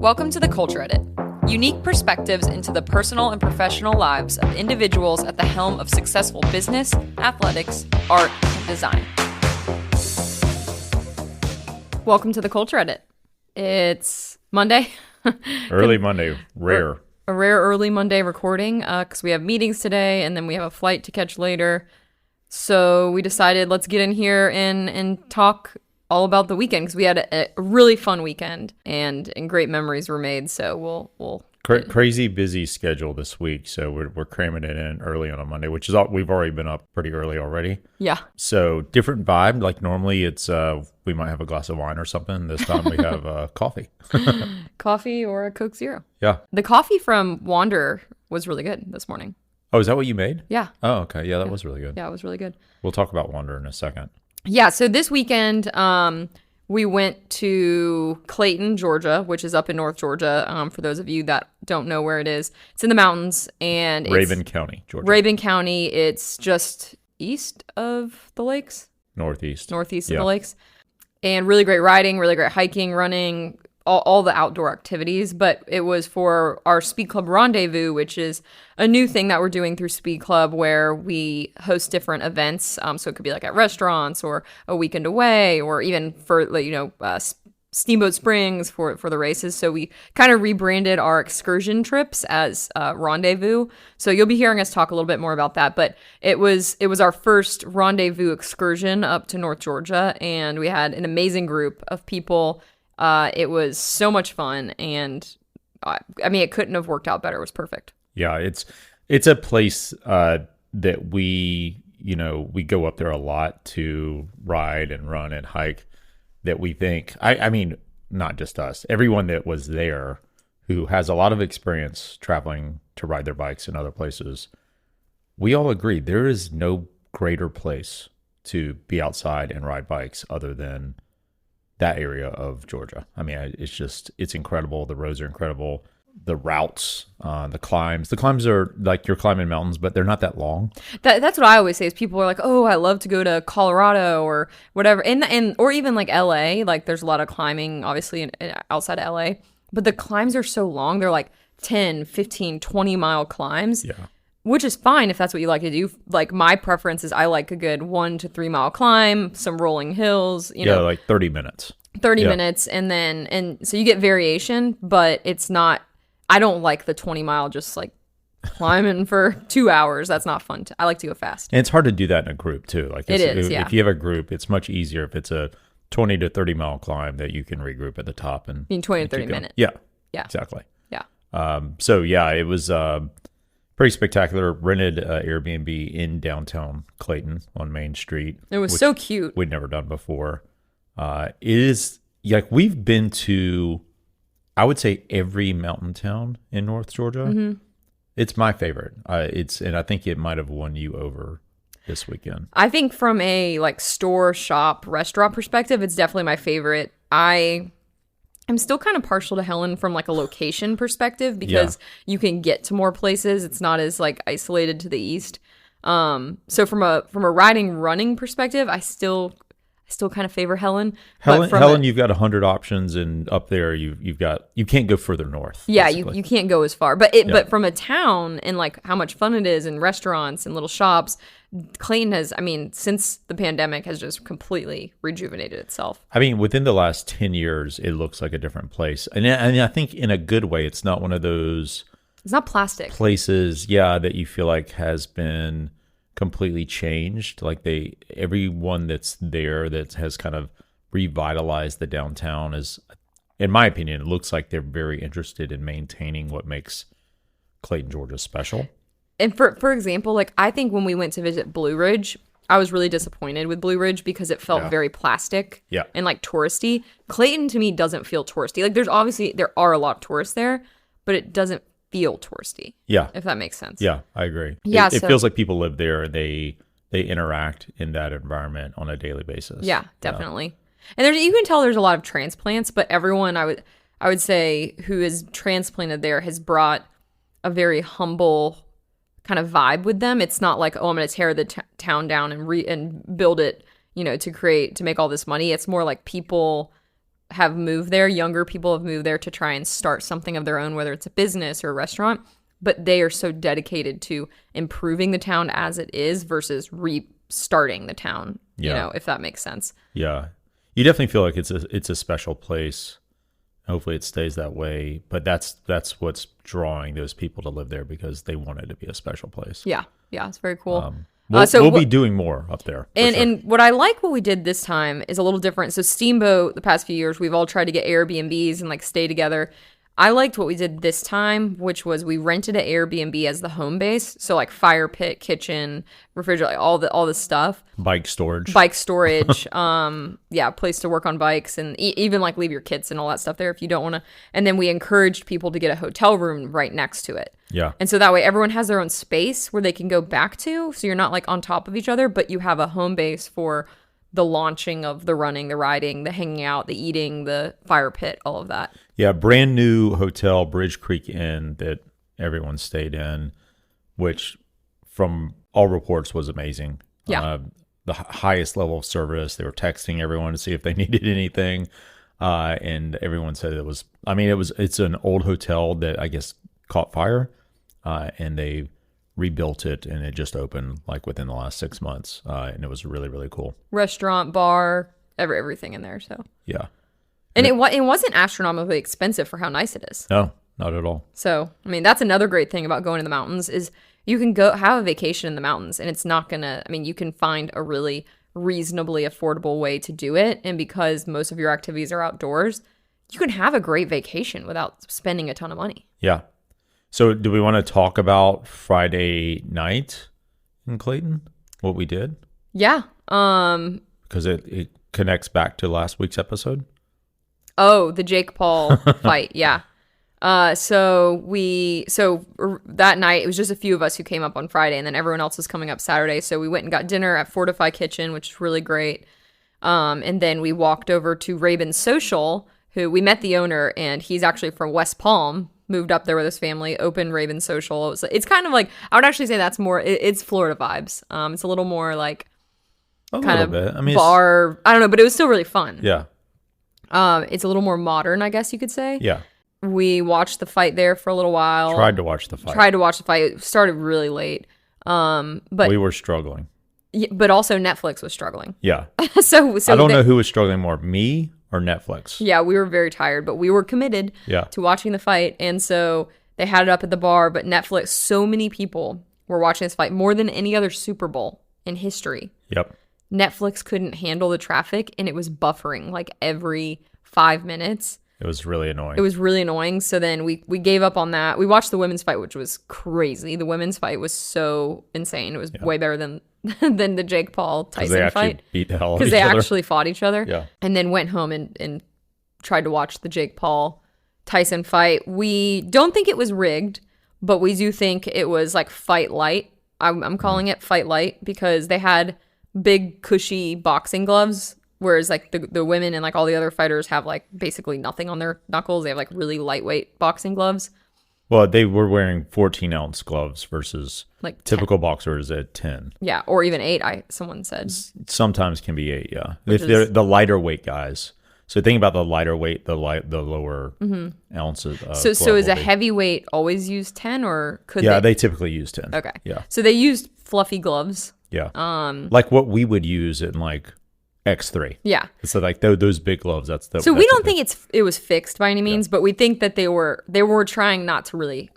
Welcome to the Culture Edit. Unique perspectives into the personal and professional lives of individuals at the helm of successful business, athletics, art, and design. Welcome to the Culture Edit. It's Monday. Early Monday, rare. A rare early Monday recording because we have meetings today and then we have a flight to catch later. So we decided let's get in here and talk all about the weekend because we had a really fun weekend and great memories were made. So we'll crazy busy schedule this week. So we're cramming it in early on a Monday, which is all, we've already been up pretty early already. Yeah. So different vibe. Like normally it's we might have a glass of wine or something. This time we have coffee. Coffee or a Coke Zero. Yeah. The coffee from Wander was really good this morning. Oh, is that what you made? Yeah. Oh, okay. Yeah, that was really good. Yeah, it was really good. We'll talk about Wander in a second. Yeah, so this weekend, we went to Clayton, Georgia, which is up in North Georgia. For those of you that don't know where it is, it's in the mountains and Raven County, Georgia. Raven County. It's just east of the lakes. Northeast of the lakes, and really great riding, really great hiking, running, all the outdoor activities. But it was for our SpeedClub Rendezvous, which is a new thing that we're doing through SpeedClub where we host different events. So it could be like at restaurants or a weekend away or even for, Steamboat Springs for the races. So we kind of rebranded our excursion trips as Rendezvous. So you'll be hearing us talk a little bit more about that. But it was our first Rendezvous excursion up to North Georgia. And we had an amazing group of people. It was so much fun, and it couldn't have worked out better. It was perfect. Yeah, it's a place that we go up there a lot to ride and run and hike. That we think, I mean, not just us, everyone that was there who has a lot of experience traveling to ride their bikes in other places. We all agree there is no greater place to be outside and ride bikes other than that area of Georgia. I mean, it's incredible. The roads are incredible. The routes, the climbs are like you're climbing mountains, but they're not that long. That's what I always say is people are like, oh, I love to go to Colorado or whatever. And or even like LA, like there's a lot of climbing obviously outside of LA, but the climbs are so long. They're like 10, 15, 20 mile climbs. Yeah. Which is fine if that's what you like to do. Like my preference is I like a good 1 to 3 mile climb, some rolling hills, like 30 minutes. 30 minutes. And so you get variation, but it's not, I don't like the 20 mile just like climbing for 2 hours. That's not fun. I like to go fast. And it's hard to do that in a group too. Like it is, yeah. If you have a group, it's much easier if it's a 20 to 30 mile climb that you can regroup at the top. And 20 to 30 minutes. Yeah. Exactly. Yeah. It was pretty spectacular. Rented Airbnb in downtown Clayton on Main Street. It was so cute. We'd never done before. It is like we've been to, I would say, every mountain town in North Georgia. Mm-hmm. It's my favorite. And I think it might have won you over this weekend. I think from a like store, shop, restaurant perspective, it's definitely my favorite. I'm still kind of partial to Helen from like a location perspective because you can get to more places. It's not as like isolated to the east. So from a riding running perspective, I still kind of favor Helen. Helen, you've got 100 options, and up there you can't go further north. Yeah, you can't go as far. But from a town and like how much fun it is, and restaurants and little shops, Clayton has, since the pandemic, has just completely rejuvenated itself. I mean, within the last 10 years, it looks like a different place, and I think in a good way. It's not one of those. It's not plastic places, that you feel like has been completely changed. Like everyone that's there that has kind of revitalized the downtown is, in my opinion, it looks like they're very interested in maintaining what makes Clayton, Georgia special. And for example, like I think when we went to visit Blue Ridge, I was really disappointed with Blue Ridge because it felt very plastic and like touristy. Clayton to me doesn't feel touristy. Like there are a lot of tourists there, but it doesn't feel touristy. Yeah. If that makes sense. Yeah, I agree. Yeah, it feels like people live there and they interact in that environment on a daily basis. Yeah, definitely. And you can tell there's a lot of transplants, but everyone I would say who is transplanted there has brought a very humble kind of vibe with them. It's not like, oh, I'm going to tear the town down and build it, to make all this money. It's more like people have moved there. Younger people have moved there to try and start something of their own, whether it's a business or a restaurant. But they are so dedicated to improving the town as it is versus restarting the town, you know, if that makes sense. Yeah. You definitely feel like it's a special place. Hopefully it stays that way. But that's what's drawing those people to live there, because they want it to be a special place. Yeah. Yeah. It's very cool. We'll be doing more up there. And what I like what we did this time is a little different. So Steamboat, the past few years, we've all tried to get Airbnbs and like stay together. I liked what we did this time, which was we rented an Airbnb as the home base. So like fire pit, kitchen, refrigerator, all the stuff. Bike storage. Yeah, place to work on bikes, and even like leave your kits and all that stuff there if you don't want to. And then we encouraged people to get a hotel room right next to it. Yeah. And so that way everyone has their own space where they can go back to. So you're not like on top of each other, but you have a home base for the launching of the running, the riding, the hanging out, the eating, the fire pit, all of that. Yeah, brand new hotel, Bridge Creek Inn, that everyone stayed in, which from all reports was amazing. Yeah. The highest level of service. They were texting everyone to see if they needed anything. And everyone said it's an old hotel that I guess caught fire, and they rebuilt it, and it just opened like within the last 6 months. And it was really, really cool. Restaurant, bar, everything in there. So yeah. And it wasn't astronomically expensive for how nice it is. No, not at all. So, I mean, that's another great thing about going to the mountains is you can go have a vacation in the mountains, and it's not gonna, I mean, you can find a really reasonably affordable way to do it. And because most of your activities are outdoors, you can have a great vacation without spending a ton of money. Yeah. So do we want to talk about Friday night in Clayton, what we did? Yeah. Because it connects back to last week's episode. Oh, the Jake Paul fight. Yeah. So that night, it was just a few of us who came up on Friday, and then everyone else was coming up Saturday. So we went and got dinner at Fortify Kitchen, which is really great. And then we walked over to Raven's Social, who we met the owner, and he's actually from West Palm, moved up there with his family, opened Raven's Social. It's kind of like, I would actually say that's more, it's Florida vibes. It's a little more like kind of bit. I mean, bar, I don't know, but it was still really fun. Yeah. It's a little more modern, I guess you could say. Yeah. We watched the fight there for a little while. Tried to watch the fight. It started really late. But we were struggling. Yeah, but also Netflix was struggling. Yeah. so I don't know who was struggling more, me or Netflix. Yeah, we were very tired, but we were committed to watching the fight. And so they had it up at the bar, but Netflix, so many people were watching this fight, more than any other Super Bowl in history. Yep. Netflix couldn't handle the traffic, and it was buffering like every 5 minutes. It was really annoying. So then we gave up on that. We watched the women's fight, which was crazy. The women's fight was so insane. It was way better than the Jake Paul Tyson fight. Beat the hell out of because each they other. actually fought each other. Yeah. And then went home and tried to watch the Jake Paul Tyson fight. We don't think it was rigged, but we do think it was like fight light. I'm calling it fight light because they had big cushy boxing gloves. Whereas like the women and like all the other fighters have like basically nothing on their knuckles. They have like really lightweight boxing gloves. Well, they were wearing 14-ounce gloves versus like typical boxers at 10. Yeah, or even 8. Someone said sometimes can be 8. Yeah, if they're the lighter weight guys. So think about the lighter weight, the lower ounces. So is a heavyweight always use 10 or could? Yeah, they typically use 10. Okay. Yeah. So they used fluffy gloves. Yeah. Like what we would use in like X3. Yeah. So like those big gloves. So we don't think it was fixed by any means, but we think that they were trying not to really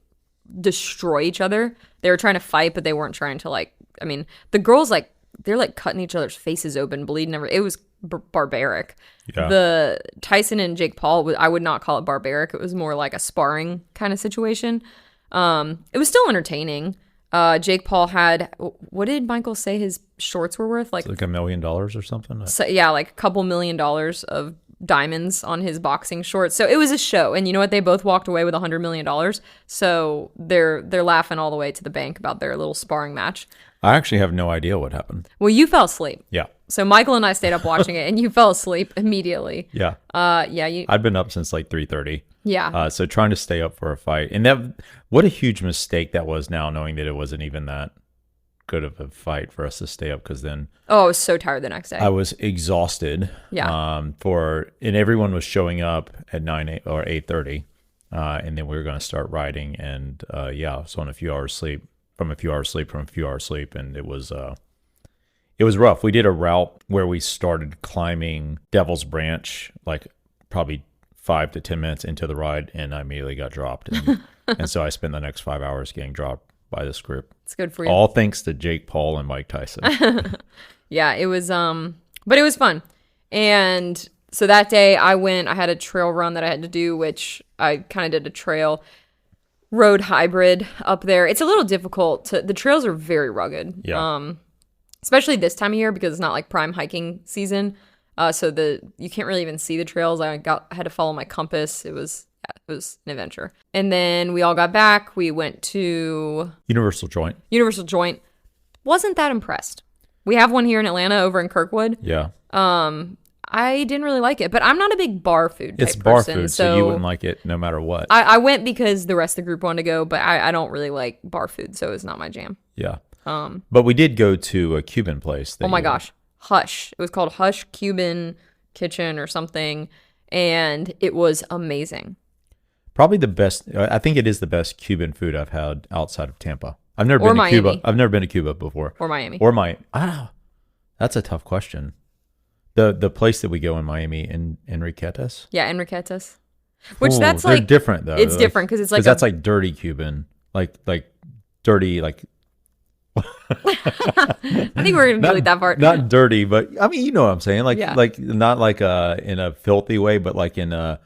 destroy each other. They were trying to fight, but they weren't trying to like. I mean, the girls like they're like cutting each other's faces open, bleeding. It was barbaric. Yeah. The Tyson and Jake Paul, I would not call it barbaric. It was more like a sparring kind of situation. It was still entertaining. Jake Paul had, what did Michael say his shorts were worth? Like $1 million or something? So, yeah, like a couple $1 million of diamonds on his boxing shorts. So it was a show. And you know what? They both walked away with $100 million. So they're laughing all the way to the bank about their little sparring match. I actually have no idea what happened. Well, you fell asleep. Yeah. So Michael and I stayed up watching it, and you fell asleep immediately. Yeah. Yeah. I'd been up since like 3:30. Yeah. So trying to stay up for a fight, and what a huge mistake that was. Now knowing that it wasn't even that good of a fight for us to stay up because then Oh, I was so tired the next day. I was exhausted. Yeah. And everyone was showing up at 9 or 8:30, and then we were going to start riding. And so on a few hours sleep, and it was rough. We did a route where we started climbing Devil's Branch, like probably 5 to 10 minutes into the ride, and I immediately got dropped. And so I spent the next 5 hours getting dropped by this group. It's good for you. All thanks to Jake Paul and Mike Tyson. Yeah, it was but it was fun. And so that day I had a trail run that I had to do, which I kind of did a trail road hybrid up there. It's a little difficult the trails are very rugged. Yeah. Especially this time of year because it's not like prime hiking season. So you can't really even see the trails. I had to follow my compass. It was an adventure. And then we all got back. We went to Universal Joint. Wasn't that impressed. We have one here in Atlanta over in Kirkwood. Yeah. I didn't really like it, but I'm not a big bar food type It's bar person, food, so you wouldn't like it no matter what. I went because the rest of the group wanted to go, but I don't really like bar food, so it's not my jam. Yeah. But we did go to a Cuban place. Oh my gosh. Hush. It was called Hush Cuban Kitchen or something, and it was amazing. Probably the best. I think it is the best Cuban food I've had outside of Tampa. I've never been to Miami. Cuba. I've never been to Cuba before. Or Miami. That's a tough question. The place that we go in Miami, in Enriquetas. Yeah, Enriquetas. Which they're different though. It's different because it's like that's like dirty Cuban, like dirty like. I think we're gonna delete that part. Not dirty, but I mean, you know what I'm saying. Like, Yeah. like not like in a filthy way, but like in a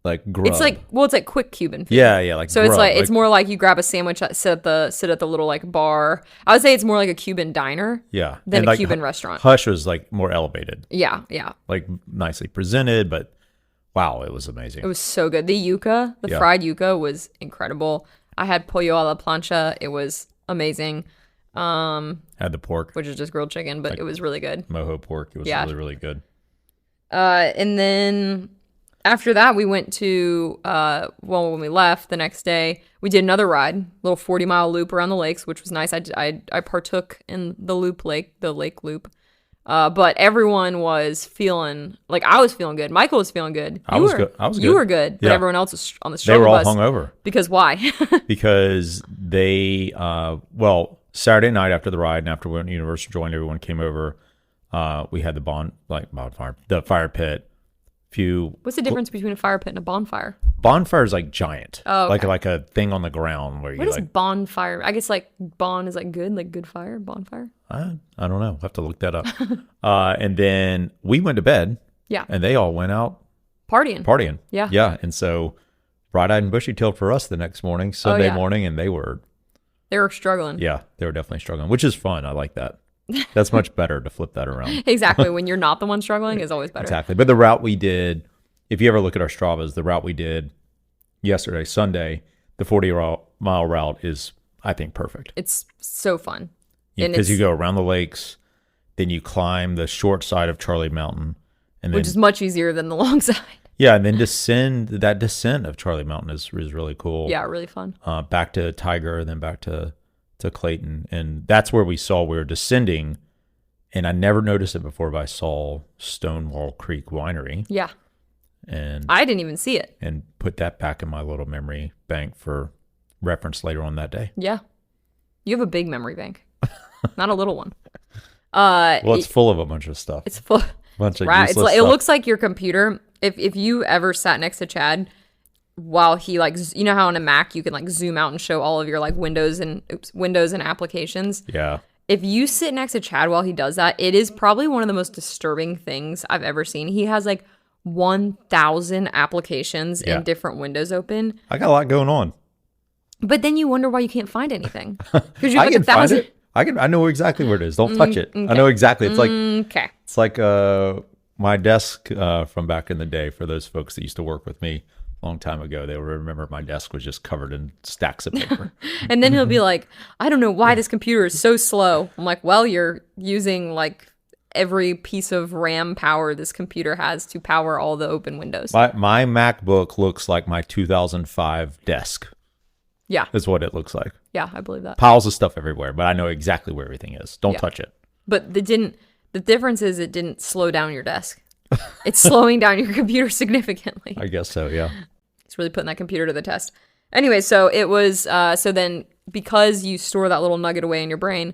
like grub. It's like quick Cuban food. Yeah, like so grub. it's like it's more like you grab a sandwich, sit at the little like bar. I would say it's more like a Cuban diner. Yeah, than and a like, Cuban restaurant. Hush was like more elevated. Yeah. Like nicely presented, but wow, it was amazing. It was so good. The fried yuca was incredible. I had pollo a la plancha. It was amazing. Had the pork, which is just grilled chicken, but it was really good. Mojo pork. It was really, really good. And then after that, we went to, when we left the next day, we did another ride, a little 40-mile loop around the lakes, which was nice. I partook in the lake loop. But everyone was feeling, like I was feeling good. Michael was feeling good. I was good. You were good, but Yeah. everyone else was on the struggle They were all bus. hungover. Because why? Because they, Saturday night after the ride and after we went to Universal Joint, everyone came over. We had the bonfire, the fire pit. What's the difference between a fire pit and a bonfire? Bonfire is like giant. Oh, okay. Like a thing on the ground where What you is like. bonfire? I guess like bon is like good fire, bonfire. I don't know. I'll have to look that up. And then we went to bed. Yeah. And they all went out Partying. Yeah. Yeah. And so bright-eyed and bushy-tailed for us the next morning, Sunday morning, and they were struggling. Yeah, they were definitely struggling, which is fun. I like that. That's much better to flip that around. Exactly. When you're not the one struggling is always better. Exactly. But the route we did, if you ever look at our Stravas, the route we did yesterday, Sunday, the 40-mile route is, I think, perfect. It's so fun. Because you go around the lakes, then you climb the short side of Charlie Mountain. Which is much easier than the long side. Yeah, and then that descent of Charlie Mountain is really cool. Yeah, really fun. Back to Tiger, then back to Clayton. And that's where we were descending. And I never noticed it before, but I saw Stonewall Creek Winery. Yeah. And I didn't even see it. And put that back in my little memory bank for reference later on that day. Yeah. You have a big memory bank. Not a little one. Well, it's full of a bunch of stuff. It's full. Bunch of right. useless stuff. It looks like your computer. If you ever sat next to Chad while he you know how on a Mac you can like zoom out and show all of your like windows and applications. Yeah. If you sit next to Chad while he does that, it is probably one of the most disturbing things I've ever seen. He has like 1,000 applications in different windows open. I got a lot going on. But then you wonder why you can't find anything. Because you I have can like 1,000. find it. I know exactly where it is. Don't touch it. Okay. I know exactly. It's like It's like my desk from back in the day. For those folks that used to work with me a long time ago, they will remember my desk was just covered in stacks of paper. And then he'll be like, I don't know why this computer is so slow. I'm like, well, you're using like every piece of RAM power this computer has to power all the open windows. My MacBook looks like my 2005 desk. Yeah. Is what it looks like. Yeah, I believe that. Piles of stuff everywhere, but I know exactly where everything is. Don't touch it. But the difference is it didn't slow down your desk. It's slowing down your computer significantly. I guess so, yeah. It's really putting that computer to the test. Anyway, so it was, so then because you store that little nugget away in your brain,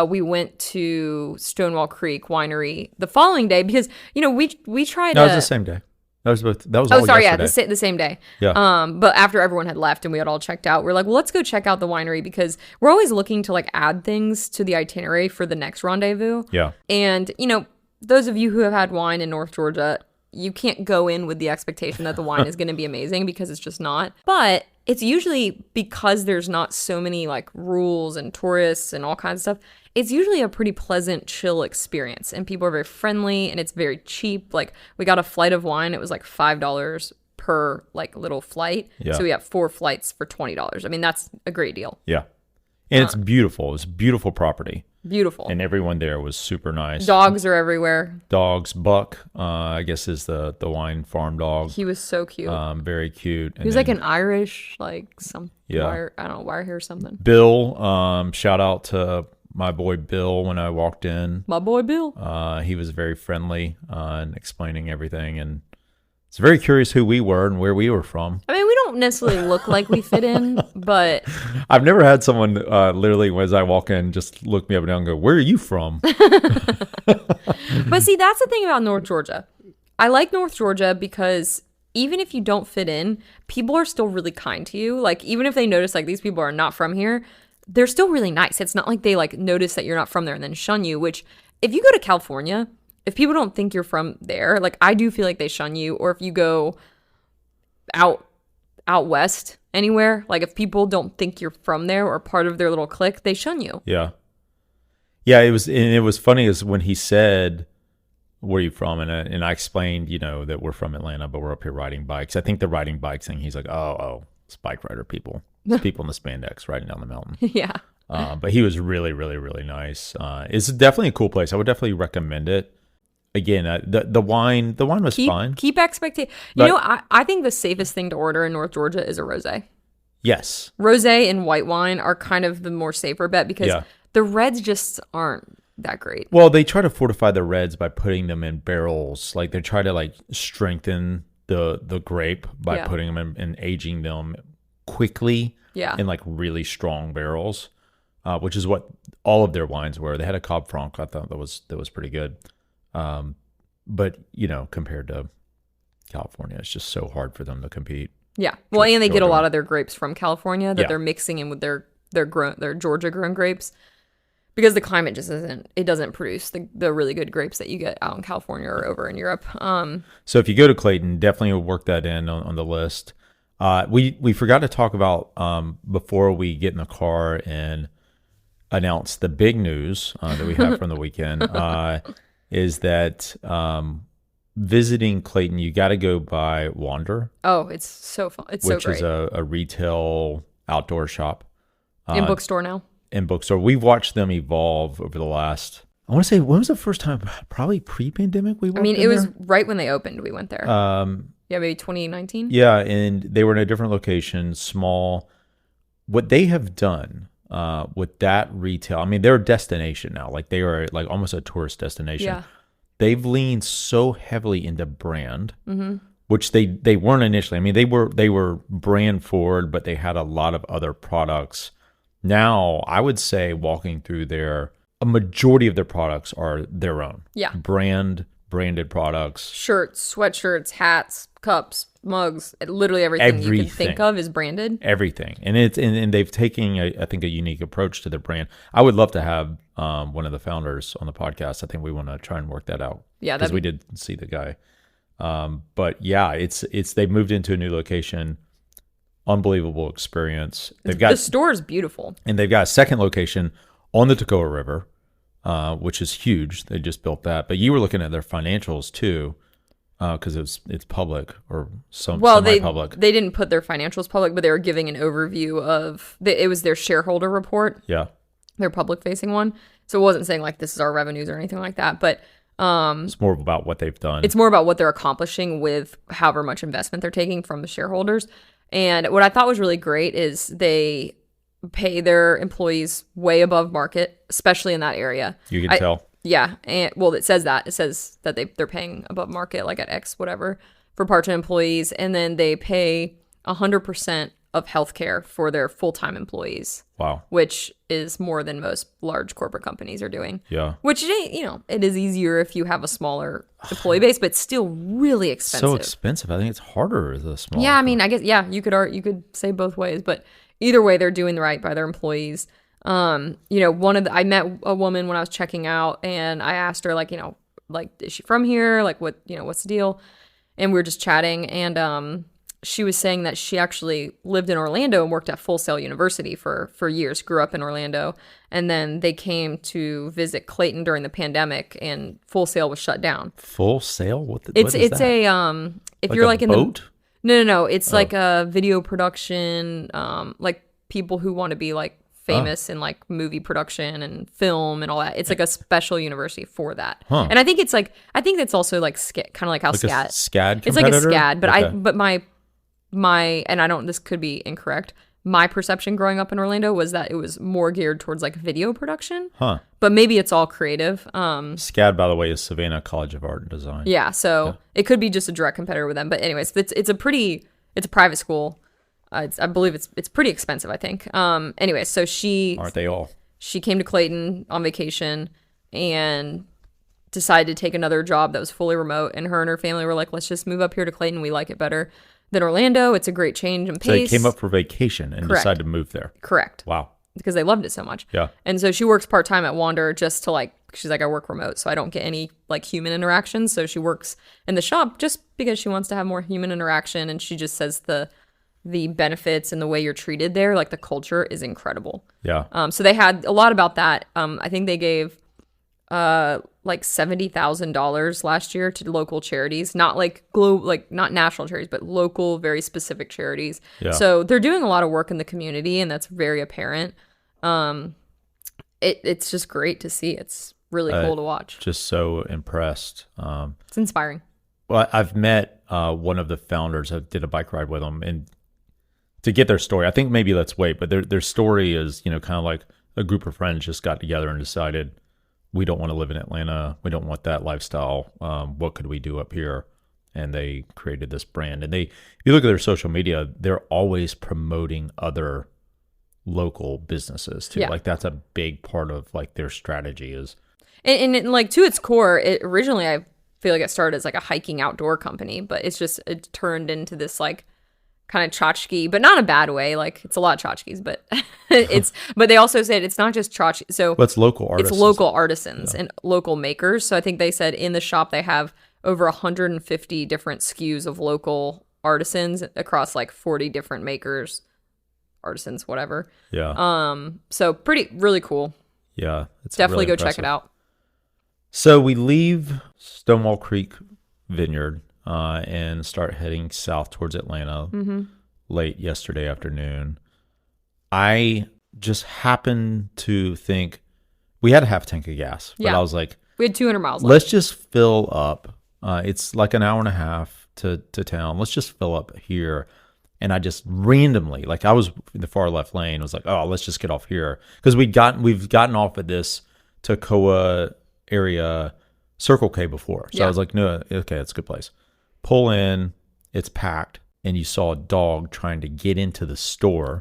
we went to Stonewall Creek Winery the following day because, we tried No, it was the same day. That was all sorry, yesterday. the same day. Yeah. But after everyone had left and we had all checked out, we're like, well, let's go check out the winery because we're always looking to like add things to the itinerary for the next rendezvous. Yeah. And, those of you who have had wine in North Georgia, you can't go in with the expectation that the wine is going to be amazing because it's just not. But it's usually because there's not so many like rules and tourists and all kinds of stuff. It's usually a pretty pleasant, chill experience. And people are very friendly and it's very cheap. Like we got a flight of wine. It was like $5 per like little flight. Yeah. So we got 4 flights for $20. I mean, that's a great deal. Yeah. And it's beautiful. It's beautiful property. Beautiful. And everyone there was super nice. Dogs are everywhere. Buck, I guess is the wine farm dog. He was so cute. Very cute. And he was like an Irish, like some wire, I don't know, wire hair or something. Bill, shout out to my boy Bill when I walked in. My boy Bill. He was very friendly and explaining everything, and it's very curious who we were and where we were from. I mean, we don't necessarily look like we fit in, but I've never had someone literally as I walk in just look me up and down and go, "Where are you from?" But see, that's the thing about North Georgia. I like North Georgia because even if you don't fit in, people are still really kind to you. Like even if they notice like these people are not from here, they're still really nice. It's not like they like notice that you're not from there and then shun you, which if you go to California, if people don't think you're from there, like I do feel like they shun you. Or if you go out west anywhere, like if people don't think you're from there or part of their little clique, they shun you. Yeah. Yeah, it was funny is when he said, "Where are you from?" and I explained, that we're from Atlanta, but we're up here riding bikes. I think the riding bikes thing, he's like, oh, it's bike rider people. It's people in the spandex riding down the mountain. Yeah. But he was really, really, really nice. It's definitely a cool place. I would definitely recommend it. Again, the wine was fine. Keep expectation. I think the safest thing to order in North Georgia is a rosé. Yes. Rosé and white wine are kind of the more safer bet because the reds just aren't that great. Well, they try to fortify the reds by putting them in barrels. Like they try to like strengthen the grape by putting them in and aging them quickly in like really strong barrels, which is what all of their wines were. They had a Cab Franc. I thought that was pretty good. But compared to California, it's just so hard for them to compete. Yeah. Well, and they get a lot of their grapes from California that they're mixing in with their Georgia grown grapes because the climate just doesn't produce the really good grapes that you get out in California or over in Europe. So if you go to Clayton, definitely work that in on the list. We forgot to talk about before we get in the car and announce the big news that we have from the weekend is that visiting Clayton, you got to go by Wander. Oh, it's so fun! It's so great. Which is a retail outdoor shop in bookstore now. In bookstore, we've watched them evolve over the last. I want to say, when was the first time? Probably pre-pandemic. It was right when they opened. We went there. Maybe 2019. Yeah, and they were in a different location, small. What they have done with that retail, they're a destination now. Like they are like almost a tourist destination. Yeah. They've leaned so heavily into brand, which they weren't initially. They were brand forward, but they had a lot of other products. Now, I would say walking through there, a majority of their products are their own. Yeah. Branded products. Shirts, sweatshirts, hats, cups, mugs, literally everything you can think of is branded. Everything. And they've taken, I think, a unique approach to their brand. I would love to have one of the founders on the podcast. I think we want to try and work that out. Yeah. Because we did see the guy. But yeah, they've moved into a new location. Unbelievable experience. The store is beautiful. And they've got a second location on the Toccoa River, which is huge. They just built that. But you were looking at their financials too, because it's public or semi-public. They didn't put their financials public, but they were giving an overview of it was their shareholder report. Yeah, their public-facing one. So it wasn't saying like this is our revenues or anything like that, but it's more about what they've done. It's more about what they're accomplishing with however much investment they're taking from the shareholders. And what I thought was really great is they pay their employees way above market, especially in that area. You can tell. Yeah. And well, it says that. It says that they're paying above market, like at X whatever, for part-time employees. And then they pay 100% of healthcare for their full-time employees. Wow. Which is more than most large corporate companies are doing. Yeah. Which, it is easier if you have a smaller employee base, but still really expensive. So expensive. I think it's harder as a small. Yeah, I mean, I guess, yeah, you could say both ways, but either way, they're doing right by their employees. I met a woman when I was checking out, and I asked her, like, is she from here? Like, what's the deal? And we were just chatting, and she was saying that she actually lived in Orlando and worked at Full Sail University for years, grew up in Orlando. And then they came to visit Clayton during the pandemic, and Full Sail was shut down. Full Sail? What is it's that? If like you're a like in boat? No. It's like a video production, like people who want to be like famous in like movie production and film and all that. It's like a special university for that. Huh. And I think it's also like kind of like how Like SCAD. a SCAD It's like a competitor? SCAD, but Okay. my and I don't, this could be incorrect. My perception growing up in Orlando was that it was more geared towards like video production. Huh. But maybe it's all creative. SCAD, by the way, is Savannah College of Art and Design. Yeah, so it could be just a direct competitor with them. But anyways, it's a private school. I believe it's pretty expensive, I think. Anyway, so Aren't they all? she came to Clayton on vacation and decided to take another job that was fully remote. And her family were like, let's just move up here to Clayton. We like it better than Orlando. It's a great change in pace. So they came up for vacation and Correct. decided to move there. Correct. Wow. Because they loved it so much. Yeah. And so she works part-time at Wander just to she's like, I work remote, so I don't get any like human interaction. So she works in the shop just because she wants to have more human interaction. And she just says the benefits and the way you're treated there, like the culture is incredible. Yeah. So they had a lot about that. I think they gave like $70,000 last year to local charities, not like not national charities, but local, very specific charities. Yeah. So they're doing a lot of work in the community, and that's very apparent. It's just great to see. It's really cool to watch. Just so impressed. It's inspiring. Well, I've met one of the founders. I did a bike ride with them, and to get their story, I think maybe let's wait. But their story is, kind of like a group of friends just got together and decided, we don't want to live in Atlanta. We don't want that lifestyle. What could we do up here? And they created this brand. And if you look at their social media, they're always promoting other local businesses too. Yeah. Like that's a big part of like their strategy is. And like to its core, it originally I feel like it started as like a hiking outdoor company, but it turned into this like kind of tchotchke, but not in a bad way. Like it's a lot of tchotchkes, but but they also said it's not just tchotchke. So Well, it's local artists. it's local artisans and local makers. So I think they said in the shop they have over 150 different SKUs of local artisans across like 40 different makers, artisans, whatever. Yeah. So really cool. Yeah. It's Definitely really go check impressive. it out. So we leave Stonewall Creek Vineyard and start heading south towards Atlanta late yesterday afternoon. I just happened to think we had a half tank of gas, but Yeah. I was like, We had 200 miles left. let's just fill up. It's like an hour and a half to town. Let's just fill up here. And I just randomly, like I was in the far left lane, was like, oh, let's just get off here. Because we've gotten off at this Toccoa area Circle K before. So I was like, no, okay, that's a good place. Pull in, it's packed, and you saw a dog trying to get into the store.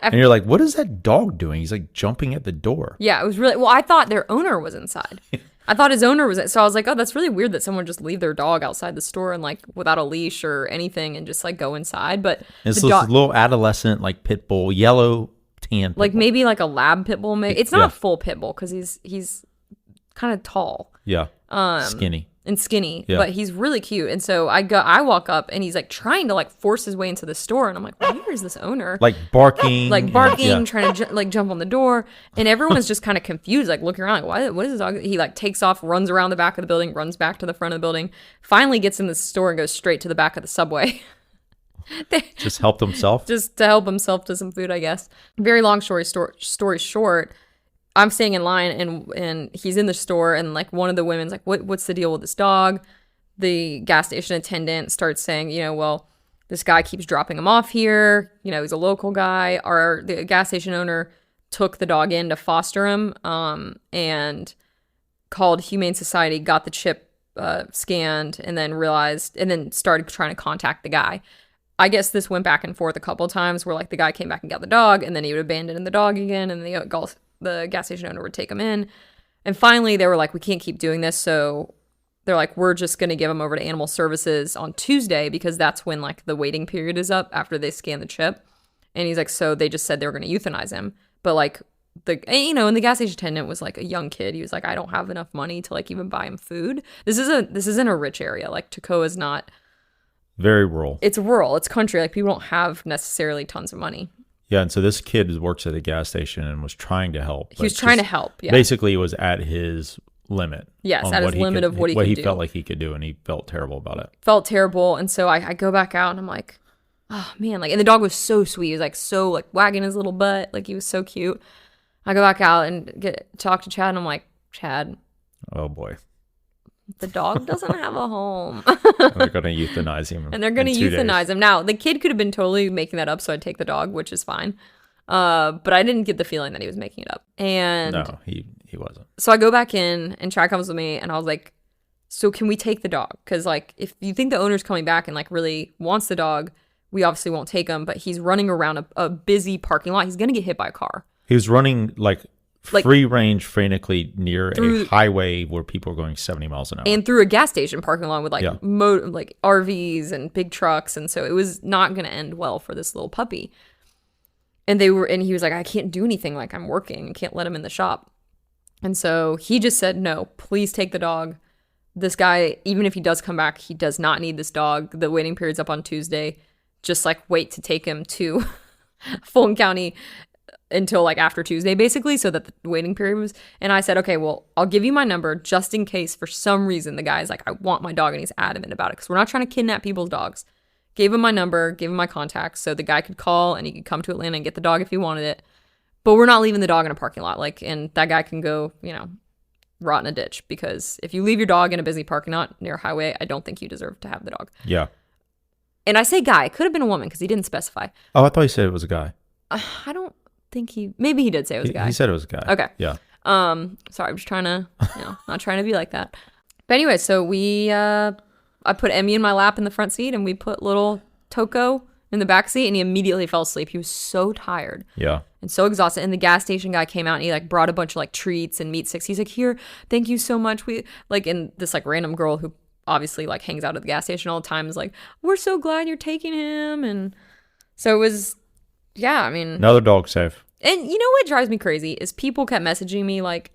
And you're like, what is that dog doing? He's like jumping at the door. Yeah, it was really, well, I thought their owner was inside. I thought his owner was, so I was like, oh, that's really weird that someone would just leave their dog outside the store and like without a leash or anything and just like go inside. But It's the this dog, little adolescent, like pit bull, yellow, tan. like pit bull. maybe like a lab pit bull. It's not Yeah. a full pit bull because he's kind of tall. Yeah. Skinny. And skinny, Yeah. but he's really cute. And so I walk up and he's like trying to like force his way into the store, and I'm like, where is this owner? Like barking. Yeah. Trying to like jump on the door, and everyone's just kind of confused, like looking around, like, what is this dog? He like takes off, runs around the back of the building, runs back to the front of the building, finally gets in the store and goes straight to the back of the Subway. Just helped himself. Just to help himself to some food, I guess. Very long story short, I'm staying in line and he's in the store, and like one of the women's like, what's the deal with this dog? The gas station attendant starts saying, well, this guy keeps dropping him off here. You know, he's a local guy. The gas station owner took the dog in to foster him, and called Humane Society, got the chip scanned, and then started trying to contact the guy. I guess this went back and forth a couple of times where like the guy came back and got the dog, and then he would abandon the dog again, and the gas station owner would take him in. And finally they were like, we can't keep doing this. So they're like, we're just going to give him over to Animal Services on Tuesday, because that's when like the waiting period is up after they scan the chip. And he's like, so they just said they were going to euthanize him. But like and the gas station attendant was like a young kid. He was like, I don't have enough money to like even buy him food. This isn't a rich area. Like Toccoa's not very rural. It's rural. It's country. Like people don't have necessarily tons of money. Yeah, and so this kid works at a gas station and was trying to help. He was trying to help. Yeah. Basically, was at his limit. Yes, at his limit of what he could do. What he felt like he could do, and he felt terrible about it. Felt terrible, and so I go back out and I'm like, oh man, like, and the dog was so sweet. He was like so like wagging his little butt, like he was so cute. I go back out and talk to Chad, and I'm like, Chad, oh boy, the dog doesn't have a home. They're going to euthanize him. And they're going to euthanize him. Now, the kid could have been totally making that up, so I'd take the dog, which is fine. But I didn't get the feeling that he was making it up. And no, he wasn't. So I go back in, and Chad comes with me, and I was like, so can we take the dog? Because like, if you think the owner's coming back and like really wants the dog, we obviously won't take him. But he's running around a busy parking lot. He's going to get hit by a car. He was running like free range frantically near a highway where people are going 70 miles an hour. And through a gas station parking lot with like like RVs and big trucks. And so it was not going to end well for this little puppy. And he was like, I can't do anything. Like, I'm working. I can't let him in the shop. And so he just said, no, please take the dog. This guy, even if he does come back, he does not need this dog. The waiting period's up on Tuesday. Just like wait to take him to Fulton County until like after Tuesday, basically, so that the waiting period was. And I said, okay, well, I'll give you my number just in case for some reason the guy's like, I want my dog, and he's adamant about it, because we're not trying to kidnap people's dogs. Gave him my number, gave him my contacts, so the guy could call and he could come to Atlanta and get the dog if he wanted it. But we're not leaving the dog in a parking lot, like, and that guy can go, rot in a ditch, because if you leave your dog in a busy parking lot near a highway, I don't think you deserve to have the dog. Yeah. And I say guy, it could have been a woman because he didn't specify. Oh, I thought he said it was a guy. I don't think maybe he did say it was a guy. He said it was a guy. Okay. Yeah. Sorry, I'm just trying to, not trying to be like that. But anyway, so I put Emmy in my lap in the front seat, and we put little Tocco in the back seat, and he immediately fell asleep. He was so tired. Yeah. And so exhausted. And the gas station guy came out, and he like brought a bunch of like treats and meat sticks. He's like, here, thank you so much. And this like random girl who obviously like hangs out at the gas station all the time is like, we're so glad you're taking him. And so it was, another dog safe. And you know what drives me crazy is people kept messaging me like,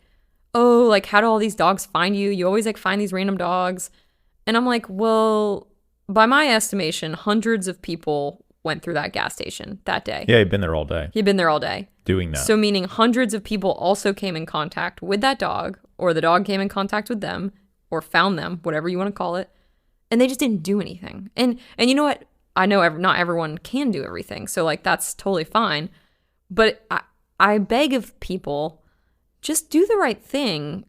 oh, like, how do all these dogs find you? You always like find these random dogs. And I'm like, well, by my estimation, hundreds of people went through that gas station that day. Yeah, he'd been there all day. Doing that. So meaning hundreds of people also came in contact with that dog, or the dog came in contact with them, or found them, whatever you want to call it. And they just didn't do anything. And you know what? I know not everyone can do everything. So like, that's totally fine. But I beg of people, just do the right thing.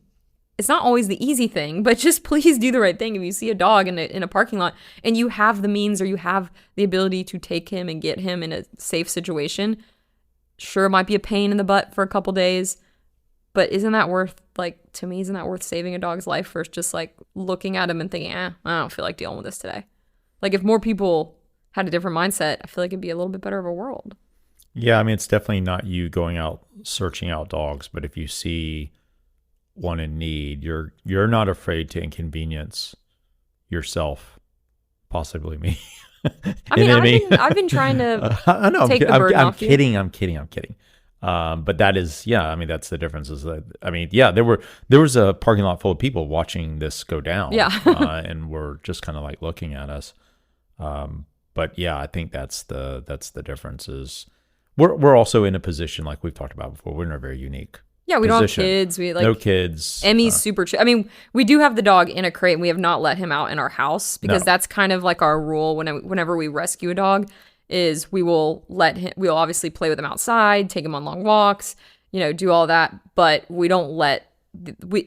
It's not always the easy thing, but just please do the right thing. If you see a dog in a parking lot and you have the means or you have the ability to take him and get him in a safe situation, sure, it might be a pain in the butt for a couple days, but isn't that worth saving a dog's life versus just like looking at him and thinking, I don't feel like dealing with this today. Like if more people had a different mindset, I feel like it'd be a little bit better of a world. Yeah, I mean, it's definitely not you going out searching out dogs, but if you see one in need, you're not afraid to inconvenience yourself, possibly me. I've been trying to take the burden off you. I'm kidding. But that is, that's the difference. Is that there was a parking lot full of people watching this go down. Yeah. And we're just kind of like looking at us. But yeah, I think that's the difference. Is we're also in a position, like we've talked about before, we're in a very unique. Yeah, we position. Don't have kids. We no kids. Emmy's super chill. I mean, we do have the dog in a crate, and we have not let him out in our house because that's kind of like our rule whenever we rescue a dog. Is we'll obviously play with him outside, take him on long walks, do all that, but we don't let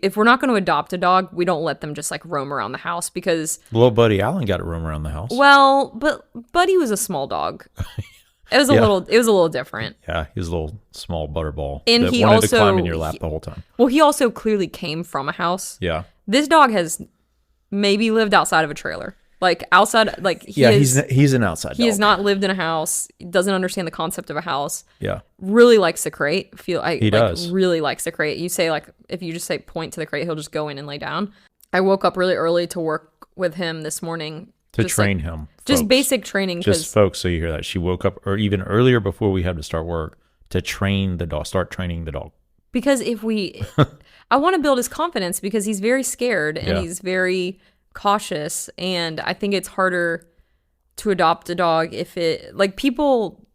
if we're not going to adopt a dog, we don't let them just like roam around the house because Little Buddy Allen got to roam around the house. well, but Buddy was a small dog. It was a little different. Yeah, he was a little small butterball And that he wanted also to climb in your lap the whole time. Well, he also clearly came from a house. Yeah. This dog has maybe lived outside of a trailer. Like outside, like he's an outside dog. He has not lived in a house. Doesn't understand the concept of a house. Yeah. Really likes the crate. He does. Really likes the crate. You say like if you just say point to the crate, he'll just go in and lay down. I woke up really early to work with him this morning to train him. Folks. Just basic training. Just folks, so you hear that she woke up or even earlier before we had to start work to train the dog. Start training the dog. Because I want to build his confidence because he's very scared and he's very cautious, and I think it's harder to adopt a dog if people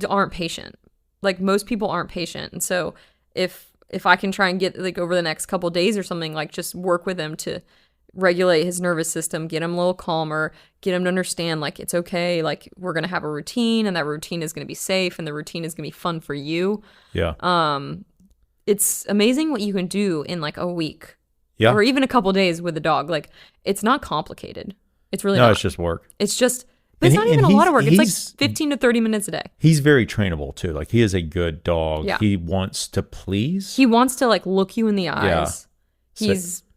aren't patient. Like most people aren't patient, and so if I can try and get like over the next couple days or something, like just work with him to regulate his nervous system, get him a little calmer, get him to understand like it's okay, like we're gonna have a routine and that routine is gonna be safe and the routine is gonna be fun for you. Yeah. It's amazing what you can do in like a week. Yeah. Or even a couple days with a dog. Like, it's not complicated. It's really not. No, it's just work. It's just, but it's not even a lot of work. It's like 15 to 30 minutes a day. He's very trainable, too. Like, he is a good dog. Yeah. He wants to please. He wants to, like, look you in the eyes. Yeah.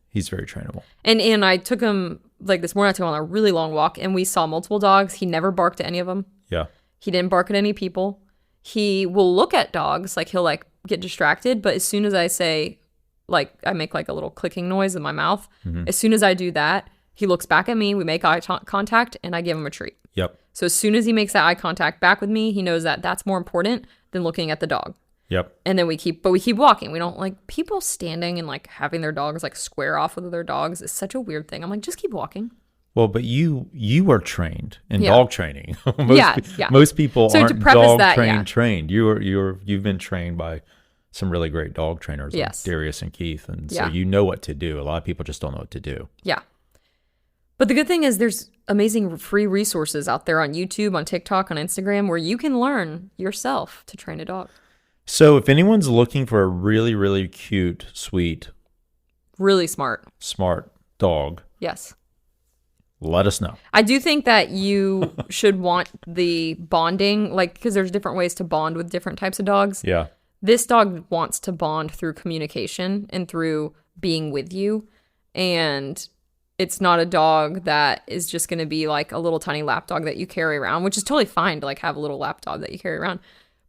He's very trainable. And I took him, like, this morning, I took him on a really long walk, and we saw multiple dogs. He never barked at any of them. Yeah. He didn't bark at any people. He will look at dogs. Like, he'll, like, get distracted. But as soon as I say, like I make like a little clicking noise in my mouth. Mm-hmm. As soon as I do that, he looks back at me. We make eye contact, and I give him a treat. Yep. So as soon as he makes that eye contact back with me, he knows that that's more important than looking at the dog. Yep. And then we keep walking. We don't like people standing and like having their dogs like square off with other dogs. It's such a weird thing. I'm like, just keep walking. Well, but you are trained in dog training. Most people so aren't dog trained. You've been trained by some really great dog trainers, like Darius and Keith, and so you know what to do. A lot of people just don't know what to do. Yeah. But the good thing is there's amazing free resources out there on YouTube, on TikTok, on Instagram, where you can learn yourself to train a dog. So if anyone's looking for a really, really cute, sweet, really smart dog, yes, let us know. I do think that you should want the bonding, like, because there's different ways to bond with different types of dogs. Yeah. This dog wants to bond through communication and through being with you. And it's not a dog that is just going to be like a little tiny lap dog that you carry around, which is totally fine to like have a little lap dog that you carry around.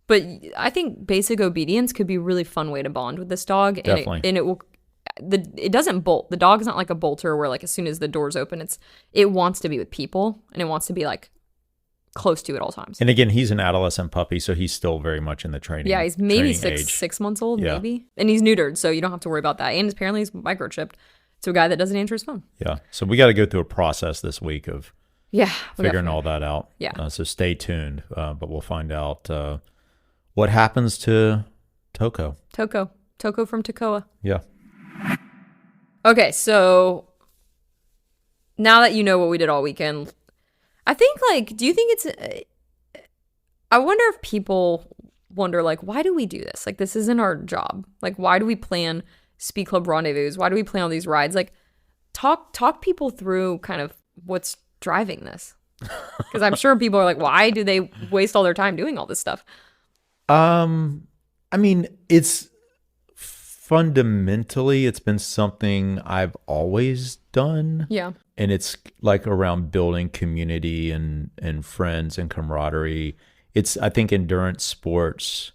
But I think basic obedience could be a really fun way to bond with this dog. Definitely. It doesn't bolt. The dog is not like a bolter where like as soon as the door's open, it wants to be with people and it wants to be like close to at all times. And again, he's an adolescent puppy, so he's still very much in the training. Yeah, he's maybe six months old, maybe. And he's neutered, so you don't have to worry about that. And apparently he's microchipped to a guy that doesn't answer his phone. Yeah. So we got to go through a process this week of figuring all that out. Yeah. So stay tuned, but we'll find out what happens to Toko. Toko from Toccoa. Yeah. Okay, so now that you know what we did all weekend, I think, like, do you think I wonder if people wonder, like, why do we do this? Like, this isn't our job. Like, why do we plan SpeedClub Rendezvous? Why do we plan all these rides? Like, talk people through kind of what's driving this. Because I'm sure people are like, why do they waste all their time doing all this stuff? I mean, fundamentally, it's been something I've always done. Yeah. And it's like around building community and friends and camaraderie. I think endurance sports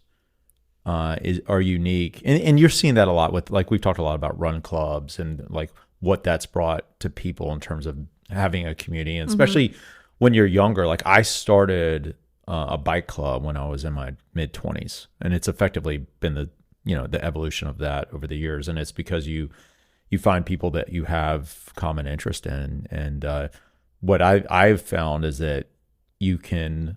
are unique. And you're seeing that a lot with, like, we've talked a lot about run clubs and like what that's brought to people in terms of having a community. And especially when you're younger, like I started a bike club when I was in my mid 20s, and it's effectively been the evolution of that over the years. And it's because you find people that you have common interest in. And what I've found is that you can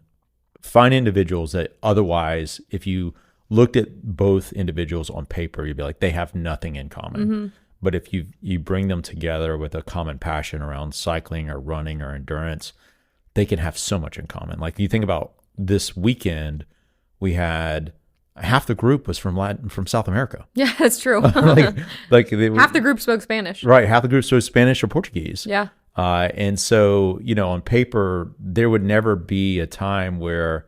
find individuals that otherwise, if you looked at both individuals on paper, you'd be like, they have nothing in common. Mm-hmm. But if you bring them together with a common passion around cycling or running or endurance, they can have so much in common. Like you think about this weekend, we had, half the group was from South America. Yeah, that's true. like Half the group spoke Spanish. Right. Half the group spoke Spanish or Portuguese. Yeah. And so, on paper, there would never be a time where,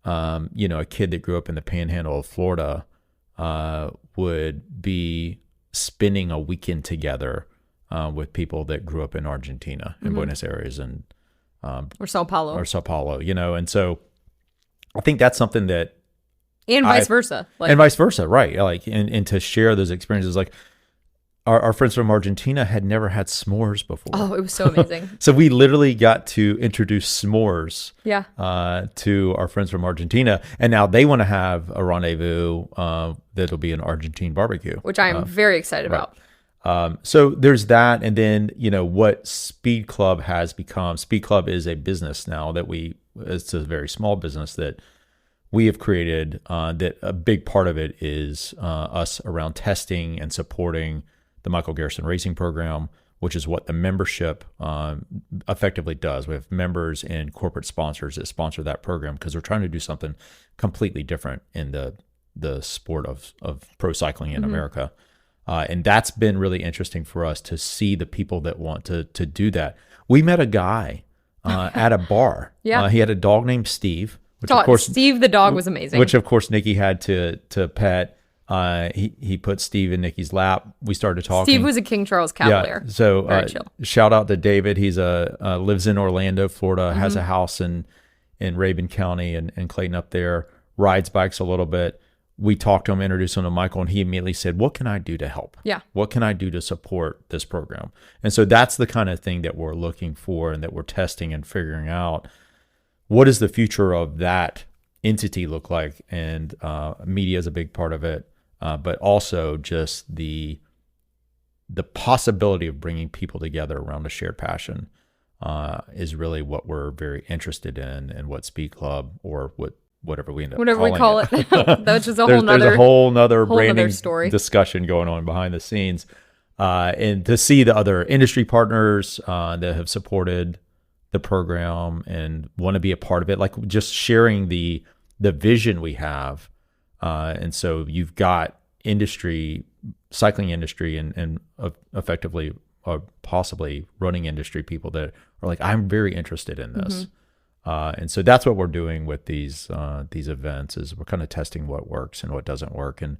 a kid that grew up in the panhandle of Florida would be spending a weekend together with people that grew up in Argentina, in Buenos Aires and or Sao Paulo. And so I think that's something that and vice versa. And vice versa, right. And to share those experiences, like our friends from Argentina had never had s'mores before. Oh, it was so amazing. So we literally got to introduce s'mores to our friends from Argentina. And now they want to have a rendezvous that'll be an Argentine barbecue. Which I am very excited about. So there's that. And then, what SpeedClub has become. SpeedClub is a business now it's a very small business that we have created, that a big part of it is us around testing and supporting the Michael Garrison Racing Program, which is what the membership effectively does. We have members and corporate sponsors that sponsor that program because we're trying to do something completely different in the sport of pro cycling in America. And that's been really interesting for us to see the people that want to do that. We met a guy at a bar. Yeah. He had a dog named Steve. Which of course, Steve the dog was amazing. Which of course Nikki had to pet. He put Steve in Nikki's lap. We started talking. Steve was a King Charles Cavalier. Yeah, so very chill. Shout out to David. He's lives in Orlando, Florida. Has a house in Rabun County and Clayton up there. Rides bikes a little bit. We talked to him, introduced him to Michael, and he immediately said, "What can I do to help? Yeah, what can I do to support this program?" And so that's the kind of thing that we're looking for and that we're testing and figuring out. What does the future of that entity look like? And media is a big part of it, but also just the possibility of bringing people together around a shared passion is really what we're very interested in, and what SpeedClub or whatever we end up whatever we call it. That's just there's a whole nother branding story discussion going on behind the scenes, and to see the other industry partners that have supported the program and want to be a part of it, like just sharing the vision we have. And so you've got cycling industry and effectively or possibly running industry people that are like, I'm very interested in this. And so that's what we're doing with these events, is we're kind of testing what works and what doesn't work. And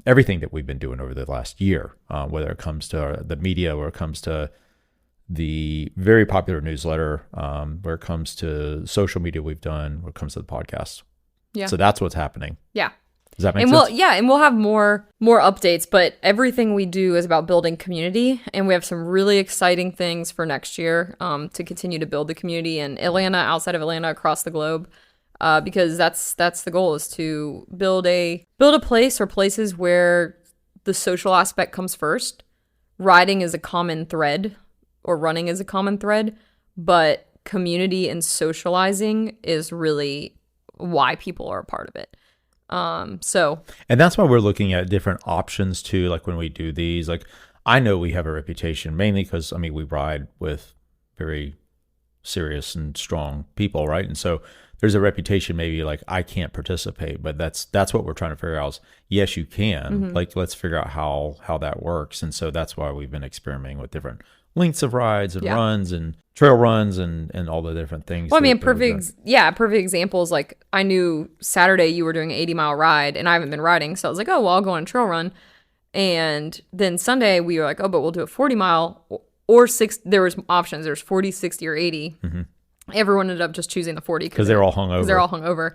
everything that we've been doing over the last year, whether it comes to the media, or it comes to the very popular newsletter, where it comes to social media we've done, where it comes to the podcast. Yeah. So that's what's happening. Yeah. Does that make sense? And we'll have more updates, but everything we do is about building community, and we have some really exciting things for next year to continue to build the community in Atlanta, outside of Atlanta, across the globe, because that's the goal, is to build a place or places where the social aspect comes first. Riding is a common thread, or running is a common thread, but community and socializing is really why people are a part of it. And that's why we're looking at different options too. Like when we do these, like I know we have a reputation mainly because we ride with very serious and strong people, right? And so there's a reputation maybe like I can't participate, but that's what we're trying to figure out is, yes, you can. Like let's figure out how that works. And so that's why we've been experimenting with different lengths of rides and runs and trail runs and all the different things. Well, perfect example is like I knew Saturday you were doing an 80-mile ride and I haven't been riding, so I was like, oh, well, I'll go on a trail run. And then Sunday we were like, oh, but we'll do a 40-mile or 6. There was options. There's 40, 60, or 80. Everyone ended up just choosing the 40 because they're all hungover.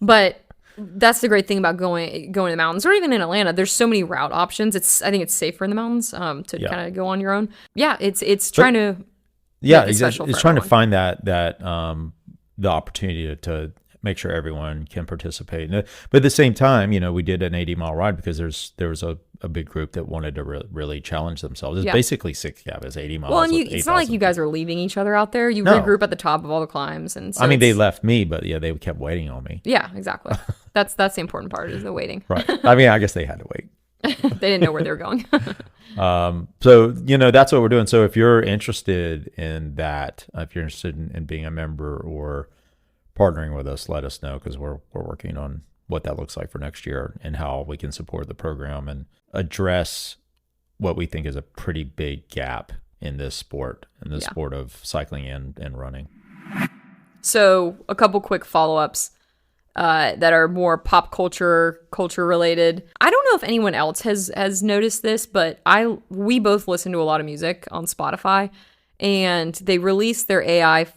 But that's the great thing about going to the mountains, or even in Atlanta. There's so many route options. I think it's safer in the mountains to kind of go on your own. Yeah, it's trying to exactly. It's trying to find that the opportunity to make sure everyone can participate. But at the same time, we did an 80-mile ride because there was a big group that wanted to really challenge themselves. It's basically 6 it's 80 miles. Well, and it's not like you guys are leaving each other out there. You regroup at the top of all the climbs, and so they left me, but they kept waiting on me. Yeah, exactly. That's the important part, is the waiting. Right. I guess they had to wait. They didn't know where they were going. So that's what we're doing. So if you're interested in that, if you're interested in being a member or partnering with us, let us know, because we're working on what that looks like for next year and how we can support the program and address what we think is a pretty big gap in this sport, sport of cycling and running. So a couple quick follow-ups that are more pop culture related. I don't know if anyone else has noticed this, but we both listen to a lot of music on Spotify, and they released their AI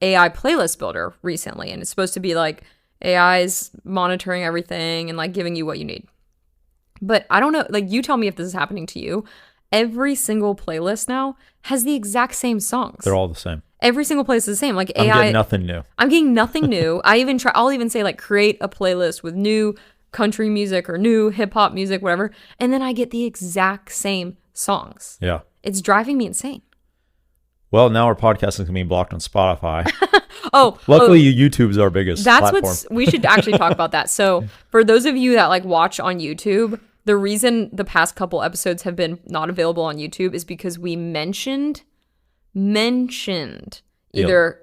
playlist builder recently, and it's supposed to be like AI's monitoring everything and like giving you what you need. But I don't know, like you tell me if this is happening to you. Every single playlist now has the exact same songs. They're all the same. Every single playlist is the same. Like AI, I'm getting nothing new. I'm getting nothing new. I'll even say like create a playlist with new country music or new hip hop music, whatever, and then I get the exact same songs. Yeah. It's driving me insane. Well, now our podcast is going to be blocked on Spotify. Luckily, YouTube's our biggest platform. We should actually talk about that. So for those of you that like watch on YouTube, the reason the past couple episodes have been not available on YouTube is because we mentioned either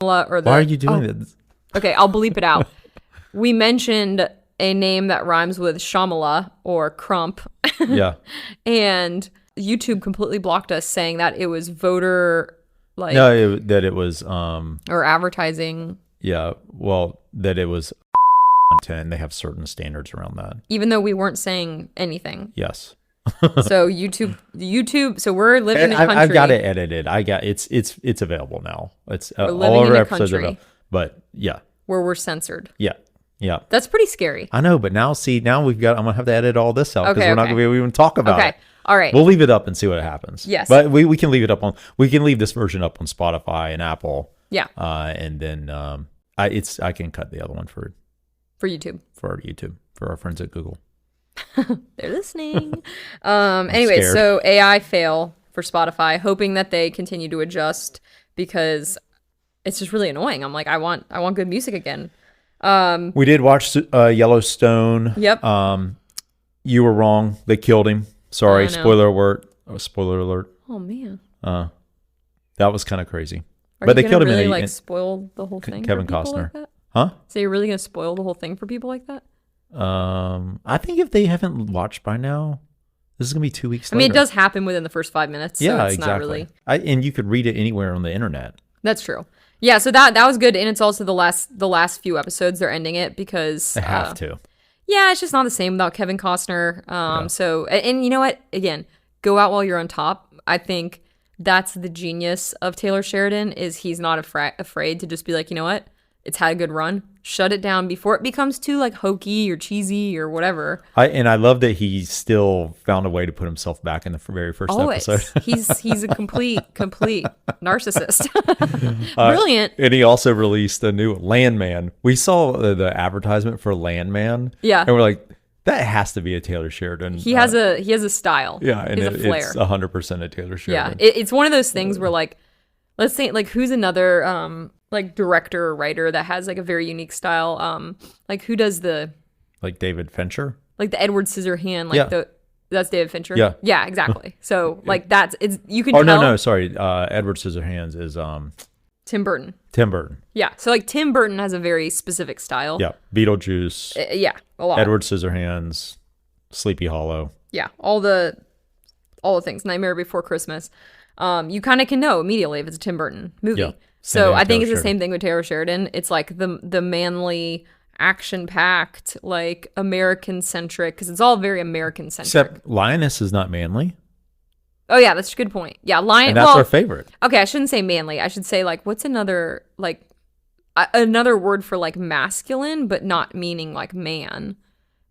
or the... Why are you doing this? Okay, I'll bleep it out. We mentioned a name that rhymes with Shamala or Crump. Yeah. And YouTube completely blocked us, saying that it was voter like that it was or advertising. Yeah, well, that it was content. They have certain standards around that. Even though we weren't saying anything. Yes. So YouTube. So we're living in a country. I've got it edited. It's available now. It's we're all living of our in a episodes country are available. But yeah, where we're censored. Yeah. Yeah. That's pretty scary. I know, but now I'm gonna have to edit all this out because Okay, we're not gonna be able to even talk about it. All right. We'll leave it up and see what happens. Yes. But we can leave it up we can leave this version up on Spotify and Apple. Yeah. And then I can cut the other one for YouTube. For our friends at Google. They're listening. Anyway, so AI fail for Spotify, hoping that they continue to adjust because it's just really annoying. I'm like, I want good music again. We did watch Yellowstone. Yep. You were wrong. They killed him. Sorry. Spoiler alert. Spoiler alert. Oh man. That was kind of crazy. But they killed him. Really, like spoil the whole thing. Kevin for people Costner. Like that? Huh? So you're really gonna spoil the whole thing for people like that? I think if they haven't watched by now, this is gonna be 2 weeks later. I mean, it does happen within the first 5 minutes. So yeah, it's exactly. Not really. And you could read it anywhere on the internet. That's true. Yeah, so that was good, and it's also the last few episodes they're ending it because they have to. Yeah, it's just not the same without Kevin Costner. So, and you know what? Again, go out while you're on top. I think that's the genius of Taylor Sheridan is he's not afraid to just be like, you know what? It's had a good run. Shut it down before it becomes too like hokey or cheesy or whatever. I love that he still found a way to put himself back in the very first episode. he's a complete narcissist. Brilliant. And he also released a new Landman. We saw the advertisement for Landman. Yeah. And we're like, that has to be a Taylor Sheridan. He has a style. Yeah, and a flair. It's 100% a Taylor Sheridan. Yeah, it's one of those things where like, let's say like who's another like director or writer that has like a very unique style. Like who does like David Fincher? Like the Edward Scissorhand, like that's David Fincher. Yeah. Yeah, exactly. So like you can tell. No, sorry. Edward Scissorhands is Tim Burton. Tim Burton. Yeah. So like Tim Burton has a very specific style. Yeah. Beetlejuice. Yeah, a lot. Edward Scissorhands, Sleepy Hollow. Yeah, all the things. Nightmare Before Christmas. You kind of can know immediately if it's a Tim Burton movie. Yeah. So I think it's the same thing with Taylor Sheridan. It's like the manly, action-packed, like American-centric, because it's all very American-centric. Except Lioness is not manly. Oh yeah, that's a good point. Yeah, Lion. And that's our favorite. Okay, I shouldn't say manly. I should say like what's another like another word for like masculine, but not meaning like man.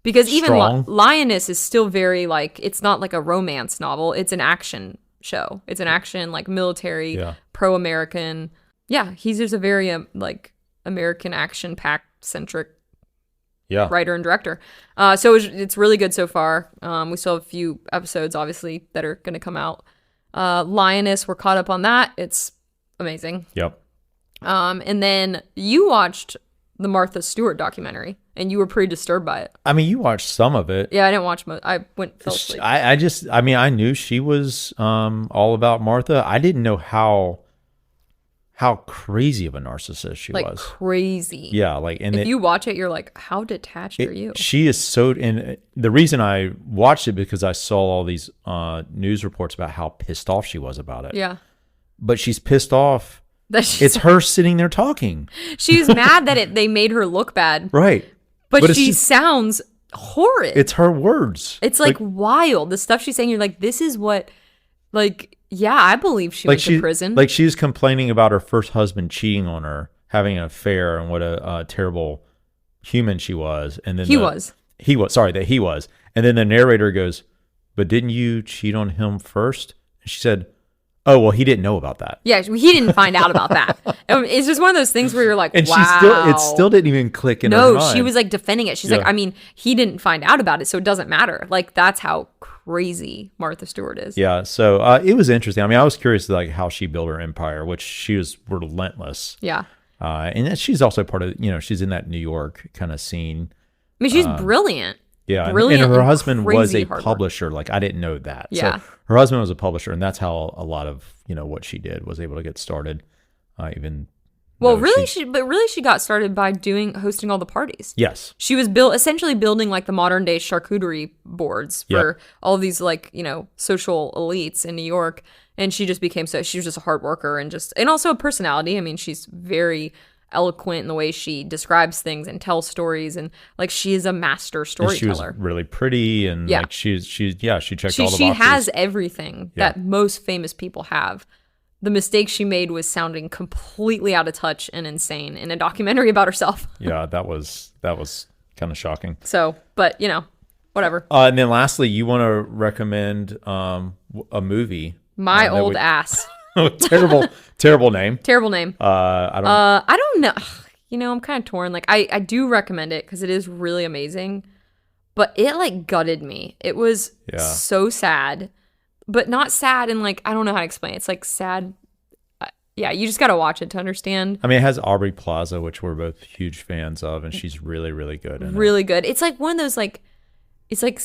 Because even Lioness is still very like it's not like a romance novel. It's an action show. It's an action like military, pro-American. Yeah, he's just a very like American action-packed centric writer and director. So it's really good so far. We still have a few episodes, obviously, that are going to come out. Lioness, we're caught up on that. It's amazing. Yep. And then you watched the Martha Stewart documentary, and you were pretty disturbed by it. I mean, you watched some of it. Yeah, I didn't watch most. I fell asleep. I knew she was all about Martha. I didn't know how how crazy of a narcissist she like was. crazy. Yeah, like, and if you watch it, you're like, how detached are you? She is so, and the reason I watched it because I saw all these news reports about how pissed off she was about it. Yeah. But she's pissed off. It's her sitting there talking. She's mad that they made her look bad. Right. But she sounds horrid. It's her words. It's like wild. The stuff she's saying, you're like, this is what, like, yeah, I believe she went to prison. Like, she's complaining about her first husband cheating on her, having an affair, and what a terrible human she was. And then he was. And then the narrator goes, but didn't you cheat on him first? And she said, oh, well, he didn't know about that. Yeah, he didn't find out about that. It's just one of those things where you're like, and wow. it still didn't even click in her mind. No, she was like defending it. She's like, I mean, he didn't find out about it, so it doesn't matter. Like, that's how crazy Martha Stewart is. Yeah, so it was interesting. I mean, I was curious like how she built her empire, which she was relentless. Yeah. And she's also part of, she's in that New York kind of scene. I mean, she's brilliant. Yeah, brilliant, and her husband was a hard publisher. Like, I didn't know that. Yeah. So her husband was a publisher, and that's how a lot of, what she did was able to get started. She got started by hosting all the parties. Yes. She was essentially building like the modern day charcuterie boards for all these like, social elites in New York. And she just became she was just a hard worker and also a personality. I mean, she's very eloquent in the way she describes things and tells stories, and like she is a master storyteller. And she was really pretty, and like she checked all the boxes. She has everything that most famous people have. The mistake she made was sounding completely out of touch and insane in a documentary about herself. Yeah, that was kind of shocking. So, but whatever. And then lastly, you want to recommend a movie? My Old Ass. Terrible name. Terrible name. I don't know. I'm kind of torn. Like, I do recommend it because it is really amazing, but it like gutted me. It was so sad, but not sad. And like, I don't know how to explain it. It's like sad. Yeah, you just got to watch it to understand. I mean, it has Aubrey Plaza, which we're both huge fans of, and she's really, really good. Really good. It's like one of those like, it's like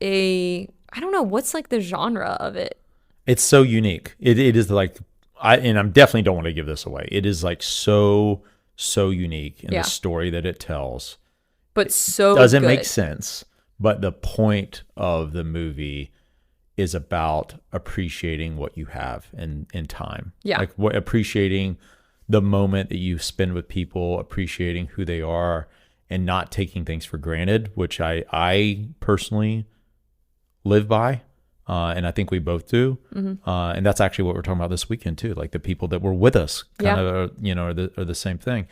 I don't know what's like the genre of it. It's so unique. It is like, and I definitely don't want to give this away. It is like so unique in the story that it tells. But so doesn't good. Make sense. But the point of the movie is about appreciating what you have in time. Yeah. Like appreciating the moment that you spend with people, appreciating who they are, and not taking things for granted, which I personally live by. And I think we both do. Mm-hmm. And that's actually what we're talking about this weekend too. Like the people that were with us kind of, are the same thing.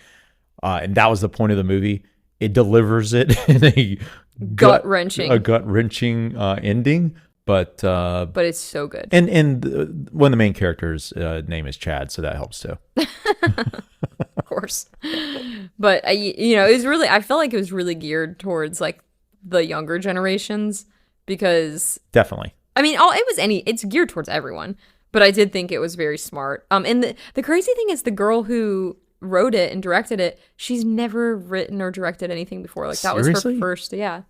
And that was the point of the movie. It delivers it in a gut-wrenching ending, but it's so good. And one of the main characters' name is Chad, so that helps too. Of course. But it was really, I felt like it was really geared towards like the younger generations because definitely. I mean, it's geared towards everyone, but I did think it was very smart. And the crazy thing is the girl who wrote it and directed it, she's never written or directed anything before. Like that Seriously? Was her first, yeah.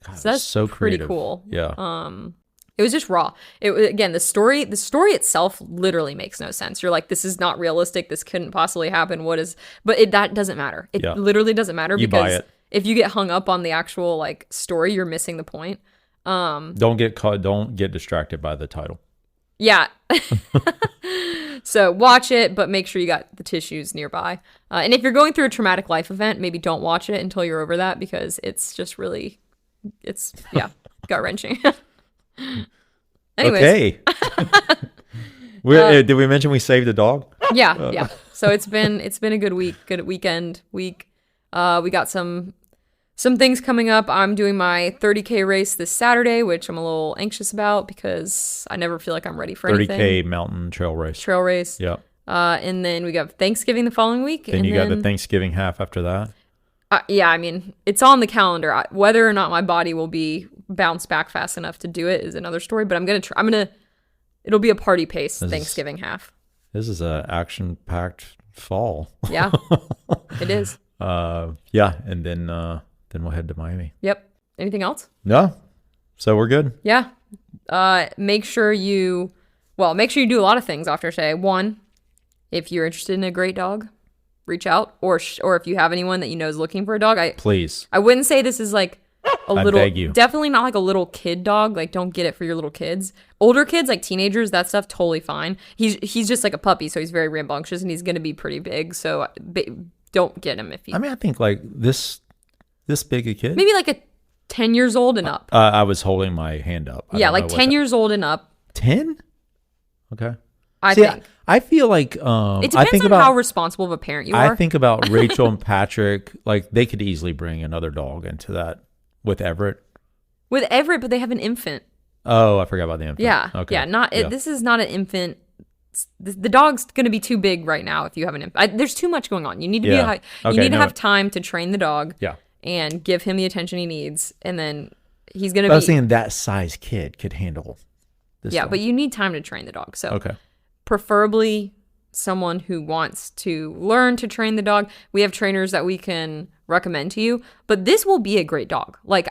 God, so that's so pretty creative. Cool. Yeah. It was just raw. Again, the story itself literally makes no sense. You're like, this is not realistic. This couldn't possibly happen. But that doesn't matter. It literally doesn't matter because if you get hung up on the actual like story, you're missing the point. Don't get distracted by the title. Yeah. So watch it, but make sure you got the tissues nearby. And if you're going through a traumatic life event, maybe don't watch it until you're over that because it's just really, gut-wrenching. Anyways. Okay. Did we mention we saved a dog? Yeah. So it's been a good weekend. We got some things coming up. I'm doing my 30K race this Saturday, which I'm a little anxious about because I never feel like I'm ready for 30K anything. 30K mountain trail race. Yeah. And then we got Thanksgiving the following week. Then you got the Thanksgiving half after that. Yeah, I mean, it's on the calendar. Whether or not my body will be bounced back fast enough to do it is another story, but I'm going to it'll be a party pace Thanksgiving half. This is a action-packed fall. Yeah, it is. Yeah, and then we'll head to Miami. Yep. Anything else? No. So we're good. Yeah. Make sure you do a lot of things after today. One, if you're interested in a great dog, reach out. Or if you have anyone that you know is looking for a dog, please. I wouldn't say this is like a I little, beg you. definitely not like a little kid dog. Like, don't get it for your little kids. Older kids, like teenagers, that stuff, totally fine. He's just like a puppy, so he's very rambunctious and he's going to be pretty big. So don't get him if you. I mean, I think like this big a kid. Maybe like a 10 years old and up. I was holding my hand up. Yeah, like 10 years old and up. 10? Okay. I think. I feel like it depends on how responsible of a parent you are. I think about Rachel and Patrick. Like, they could easily bring another dog into that with Everett. With Everett, but they have an infant. Oh, I forgot about the infant. Yeah. Okay. Yeah. This is not an infant. The dog's going to be too big right now if you have an infant. There's too much going on. You need to have time to train the dog. Yeah. And give him the attention he needs, and then he's going to be. I was thinking that size kid could handle this. Yeah, dog. but you need time to train the dog. So okay. Preferably someone who wants to learn to train the dog. We have trainers that we can recommend to you, but this will be a great dog. Like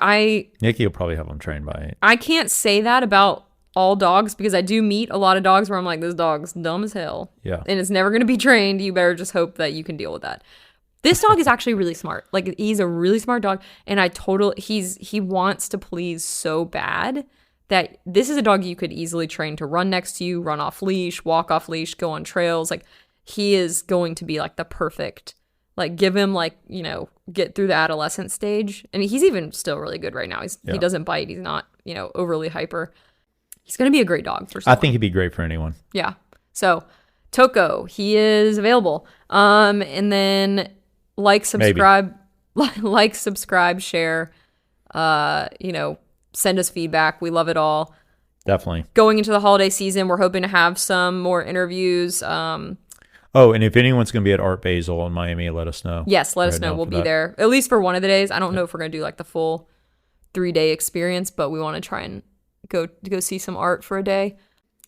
Nikki will probably have him trained by. I can't say that about all dogs because I do meet a lot of dogs where I'm like, this dog's dumb as hell. Yeah. And it's never going to be trained. You better just hope that you can deal with that. This dog is actually really smart. Like, he's a really smart dog, and he wants to please so bad that this is a dog you could easily train to run next to you, run off leash, walk off leash, go on trails. Like, he is going to be like the perfect, like, give him like, you know, get through the adolescent stage. And he's even still really good right now. He doesn't bite. He's not, you know, overly hyper. He's going to be a great dog for someone. I think he'd be great for anyone. Yeah. So Toko, he is available. And then subscribe, share, you know, send us feedback. We love it all. Definitely. Going into the holiday season, we're hoping to have some more interviews. And if anyone's going to be at Art Basel in Miami, let us know. Yes, let us know. We'll be there at least for one of the days. I don't know if we're going to do like the full 3-day experience, but we want to try and go see some art for a day.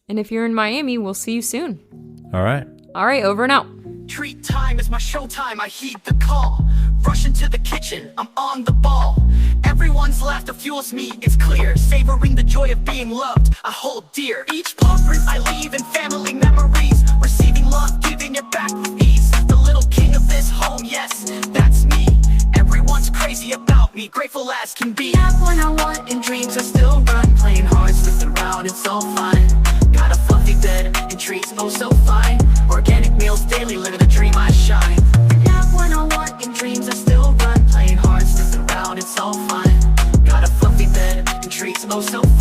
And if you're in Miami, we'll see you soon. All right. Over and out. Treat time is my showtime, I heed the call. Rush into the kitchen, I'm on the ball. Everyone's laughter fuels me, it's clear. Savoring the joy of being loved, I hold dear. Each footprint I leave in family memories. Receiving love, giving it back with ease. The little king of this home, yes, that's me. Everyone's crazy about me, grateful as can be. Have what I want and dreams I still run. Playing hard, slipping around, it's all fun. Got a fluffy bed and treats, oh so fine. Organic meals daily, living the dream I shine. Have what I want and dreams I still run. Playing hard, slipping around, it's all fun. Got a fluffy bed and treats, oh so fine.